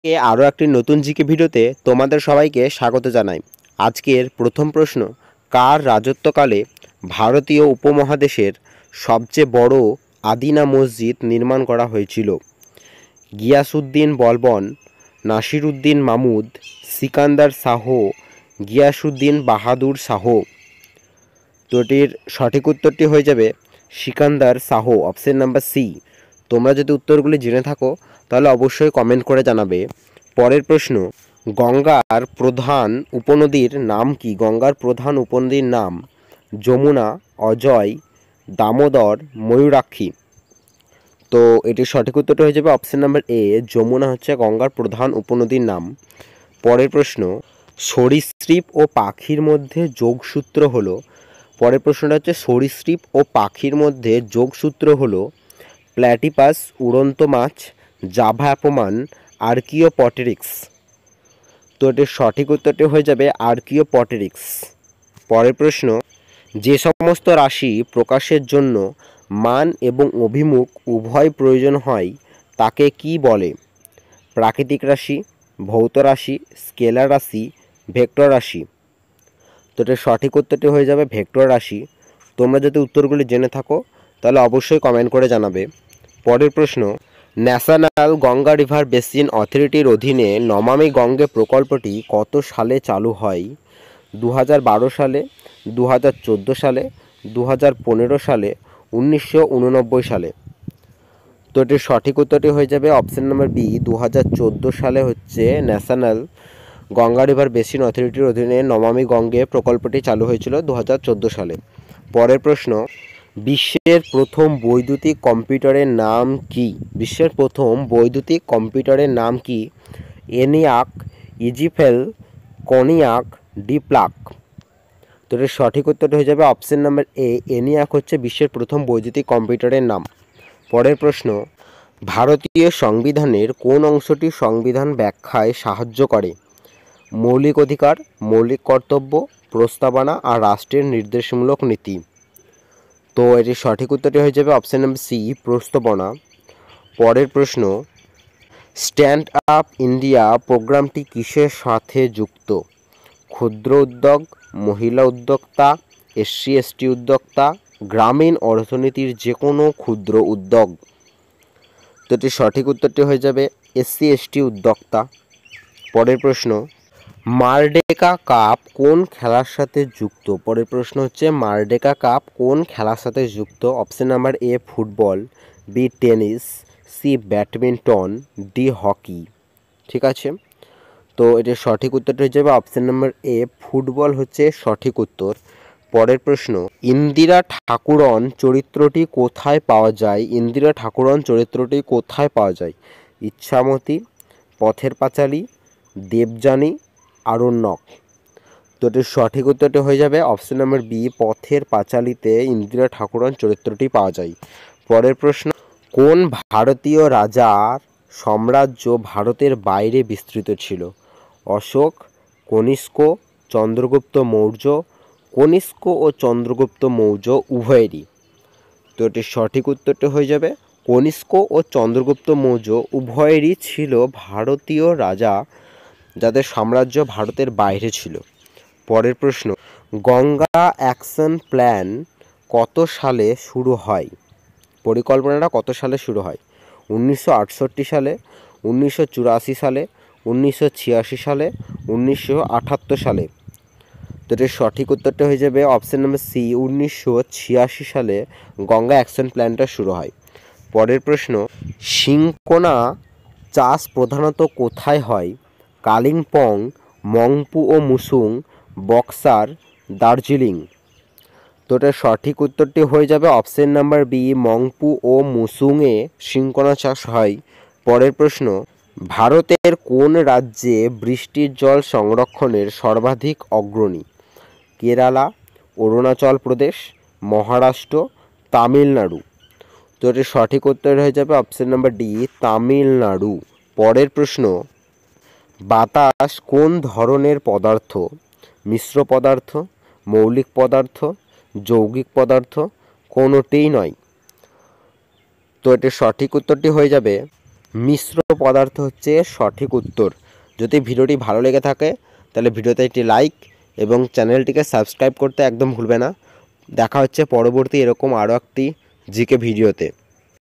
আরও একটি নতুন জিকে ভিডিওতে তোমাদের সবাইকে স্বাগত জানাই। আজকের প্রথম প্রশ্ন, কার রাজত্বকালে ভারতীয় উপমহাদেশের সবচেয়ে বড় আদিনা মসজিদ নির্মাণ করা হয়েছিল? গিয়াসউদ্দিন বলবন, নাসিরউদ্দিন মামুদ, সিকান্দার শাহ, গিয়াসউদ্দিন বাহাদুর শাহ। তো এটির সঠিক উত্তরটি হয়ে যাবে Sikandar Shah, option number C. তোমরা যদি উত্তরগুলি জেনে থাকো তাহলে অবশ্যই কমেন্ট করে জানাবে। পরের প্রশ্ন, গঙ্গার প্রধান উপনদীর নাম কি? গঙ্গার প্রধান উপনদীর নাম যমুনা, অজয়, দামোদর, ময়ূরাক্ষী। তো এটির সঠিক উত্তরটি হয়ে যাবে অপশন নাম্বার এ, যমুনা হচ্ছে গঙ্গার প্রধান উপনদীর নাম। পরের প্রশ্ন, সরীসৃপ ও পাখির মধ্যে যোগসূত্র হলো। পরের প্রশ্নটা হচ্ছে সরীসৃপ ও পাখির মধ্যে যোগসূত্র হলো প্ল্যাটিপাস, উড়ন্ত মাছ, জাভা অ্যাপোমান, আর্কিওপটেরিক্স। তো এটির সঠিক উত্তরটি হয়ে যাবে আর্কিওপটেরিক্স। পরের প্রশ্ন, যে সমস্ত রাশি প্রকাশের জন্য মান এবং অভিমুখ উভয় প্রয়োজন হয় তাকে কি বলে? প্রাকৃতিক রাশি, ভৌত রাশি, স্কেলার রাশি, ভেক্টর রাশি। তো এটার সঠিক উত্তরটি হয়ে যাবে ভেক্টর রাশি। তোমরা যদি উত্তরগুলি জেনে থাকো তাহলে অবশ্যই কমেন্ট করে জানাবে। পরের প্রশ্ন, ন্যাশনাল গঙ্গা রিভার বেসিন অথরিটির অধীনে নমামি গঙ্গে প্রকল্পটি কত সালে চালু হয়? 2012 সালে, 2014 সালে, 2015 সালে, 1989 সালে। তো এটির সঠিক উত্তরটি হয়ে যাবে অপশন নাম্বার বি, 2014 সালে হচ্ছে ন্যাশনাল গঙ্গা রিভার বেসিন অথরিটির অধীনে নমামি গঙ্গে প্রকল্পটি চালু হয়েছিল 2014 সালে। পরের প্রশ্ন, বিশ্বের প্রথম বৈদ্যুতিক কম্পিউটারের নাম কি? বিশ্বের প্রথম বৈদ্যুতিক কম্পিউটারের নাম কি? এনিয়াক, ইজিফেল, কনিয়াক, ডিপ্লাক। তো এর সঠিক উত্তরটি হয়ে যাবে অপশন নাম্বার এ, এনিয়াক হচ্ছে বিশ্বের প্রথম বৈদ্যুতিক কম্পিউটারের নাম। পরের প্রশ্ন, ভারতীয় সংবিধানের কোন অংশটি সংবিধান ব্যাখ্যায় সাহায্য করে? মৌলিক অধিকার, মৌলিক কর্তব্য, প্রস্তাবনা আর রাষ্ট্রের নির্দেশমূলক নীতি। তো এটির সঠিক উত্তরটি হয়ে যাবে অপশন নাম্বার সি, প্রস্তাবনা। পরের প্রশ্ন, স্ট্যান্ড আপ ইন্ডিয়া প্রোগ্রামটি কিসের সাথে যুক্ত? ক্ষুদ্র উদ্যোগ, মহিলা উদ্যোক্তা, এসসি এসটি উদ্যোক্তা, গ্রামীণ অর্থনীতির যে কোনো ক্ষুদ্র উদ্যোগ। তো এটির সঠিক উত্তরটি হয়ে যাবে এসসি এসটি উদ্যোক্তা। পরের প্রশ্ন, মারডেকা কাপ কোন খেলার সাথে যুক্ত? পরের প্রশ্ন হচ্ছে মারডেকা কাপ কোন খেলার সাথে যুক্ত? Option number A, football, B, tennis, C, badminton, D, hockey. ঠিক আছে, তো এটির সঠিক উত্তরটি হয়ে যাবে অপশন নাম্বার এ, ফুটবল হচ্ছে সঠিক উত্তর। পরের প্রশ্ন, ইন্দিরা ঠাকুরন চরিত্রটি কোথায় পাওয়া যায়? ইন্দিরা ঠাকুরন চরিত্রটি কোথায় পাওয়া যায়? ইচ্ছামতি, পথের পাঁচালী, দেবযানী, আরণ্যক। তো এটির সঠিক উত্তরটি হয়ে যাবে অপশন নাম্বার বি, পথের পাঁচালীতে ইন্দিরা ঠাকুরন চরিত্রটি পাওয়া যায়। পরের প্রশ্ন, কোন ভারতীয় রাজার সাম্রাজ্য ভারতের বাইরে বিস্তৃত ছিল? অশোক, কনিষ্ক, চন্দ্রগুপ্ত মৌর্য, কনিষ্ক ও চন্দ্রগুপ্ত মৌর্য উভয়েরই। তো এটির সঠিক উত্তরটি হয়ে যাবে কনিষ্ক ও চন্দ্রগুপ্ত মৌর্য উভয়েরই ছিল ভারতীয় রাজা যাদের সাম্রাজ্য ভারতের বাইরে ছিল। পরের প্রশ্ন, গঙ্গা অ্যাকশন প্ল্যান কত সালে শুরু হয়? পরিকল্পনাটা কত সালে শুরু হয়? 1968 সালে, 1984 সালে, 1986 সালে, 1978 সালে। তো এটির সঠিক উত্তরটা হয়ে যাবে অপশন নাম্বার সি, 1986 সালে গঙ্গা অ্যাকশন প্ল্যানটা শুরু হয়। পরের প্রশ্ন, সিংকোনা চাষ প্রধানত কোথায় হয়? কালিম্পং, মংপু ও মুসুং, বক্সার, দার্জিলিং। তো এটার সঠিক উত্তরটি হয়ে যাবে অপশন নাম্বার বি, মংপু ও মুসুংয়ে সিংকোনা চাষ হয়। পরের প্রশ্ন, ভারতের কোন রাজ্যে বৃষ্টির জল সংরক্ষণের সর্বাধিক অগ্রণী? কেরালা, অরুণাচল প্রদেশ, মহারাষ্ট্র, তামিলনাড়ু। তো এটির সঠিক উত্তর হয়ে যাবে অপশন নাম্বার ডি, তামিলনাড়ু। পরের প্রশ্ন, বাতাস কোন ধরনের পদার্থ? মিশ্র পদার্থ, মৌলিক পদার্থ, যৌগিক পদার্থ, কোনোটিই নয়। তো এটির সঠিক উত্তরটি হয়ে যাবে মিশ্র পদার্থ হচ্ছে সঠিক উত্তর। যদি ভিডিওটি ভালো লেগে থাকে তাহলে ভিডিওতে একটি লাইক এবং চ্যানেলটিকে সাবস্ক্রাইব করতে একদম ভুলবে না। দেখা হচ্ছে পরবর্তী এরকম আরও একটি জিকে ভিডিওতে।